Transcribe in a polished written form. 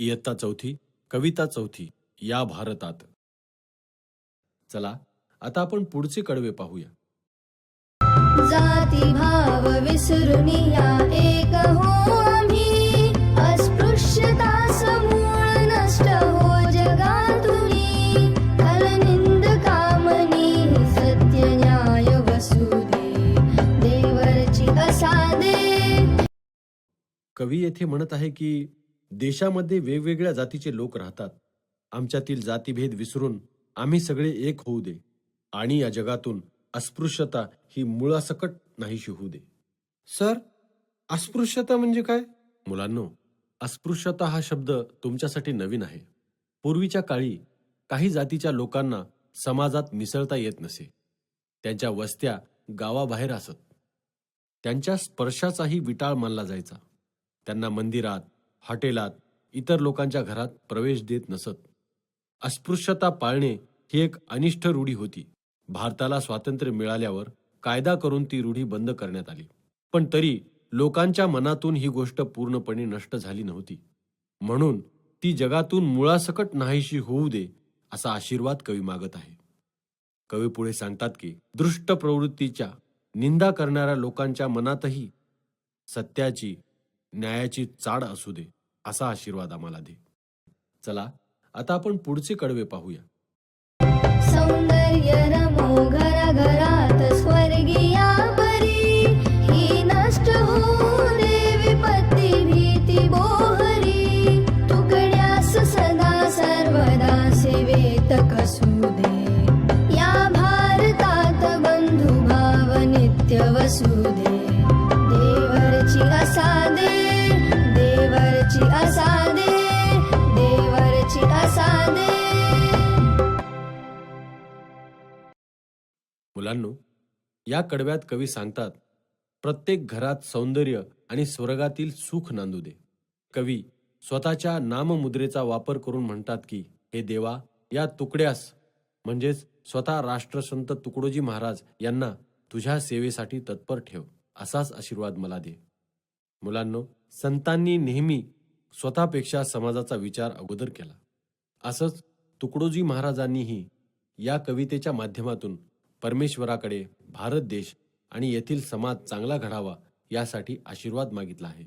इयत्ता चौथी, कविता चौथी, या भारतात. चला आता आपण पुढचे कडवे पाहूया. जाती भाव विसरून या एक हो आम्ही, अस्पृश्यता समूळ नष्ट हो जगातुनी, कलनिंद कामनी सत्य न्याय वसुदे, देवरची असादे. कवी येथे म्हणत आहे की देशामध्ये वेगवेगळ्या जातीचे लोक राहतात. आमच्यातील जातीभेद विसरून आम्ही सगळे एक होऊ दे आणि या जगातून अस्पृश्यता ही मुळासकट नाहीशी होऊ दे. सर, अस्पृश्यता म्हणजे काय? मुलांनो, अस्पृश्यता हा शब्द तुमच्यासाठी नवीन आहे. पूर्वीच्या काळी काही जातीच्या लोकांना समाजात मिसळता येत नसे. त्यांच्या वस्त्या गावाबाहेर असत. त्यांच्या स्पर्शाचाही विटाळ मानला जायचा. त्यांना मंदिरात, हॉटेलात, इतर लोकांच्या घरात प्रवेश देत नसत. अस्पृश्यता पाळणे ही एक अनिष्ट रूढी होती. भारताला स्वातंत्र्य मिळाल्यावर कायदा करून ती रूढी बंद करण्यात आली. पण तरी लोकांच्या मनातून ही गोष्ट पूर्णपणे नष्ट झाली नव्हती. म्हणून ती जगातून मुळासकट नाहीशी होऊ दे असा आशीर्वाद कवी मागत आहे. कवी पुढे सांगतात की दृष्ट प्रवृत्तीच्या निंदा करणाऱ्या लोकांच्या मनातही सत्याची, न्यायाची चाड असू दे असा आशीर्वाद आम्हाला दे. चला आता आपण पुढचे कडवे पाहूया. सौंदर्य रमो घराघरात स्वर्गीया परी, ही नष्ट होऊ दे विपत्ती भीती बोहरी, तुकड्यास सदा सर्वदा सेवेत कसू दे, या भारतात बंधुभाव नित्य वसू दे, देवरची असादे, देवरची असादे, देवरची असादे. मुलांनो, या कडव्यात कवी सांगतात प्रत्येक घरात सौंदर्य आणि स्वर्गातील सुख नांदू दे. कवी स्वतःच्या नाममुद्रेचा वापर करून म्हणतात की हे देवा, या तुकड्यास म्हणजेच स्वतः राष्ट्रसंत तुकडोजी महाराज यांना तुझ्या सेवेसाठी तत्पर ठेव, असाच आशीर्वाद मला दे. मुलांनो, संतांनी नेहमी स्वतःपेक्षा समाजाचा विचार अगोदर केला. असंच तुकडोजी महाराजांनीही या कवितेच्या माध्यमातून परमेश्वराकडे भारत देश आणि येथील समाज चांगला घडावा यासाठी आशीर्वाद मागितला आहे.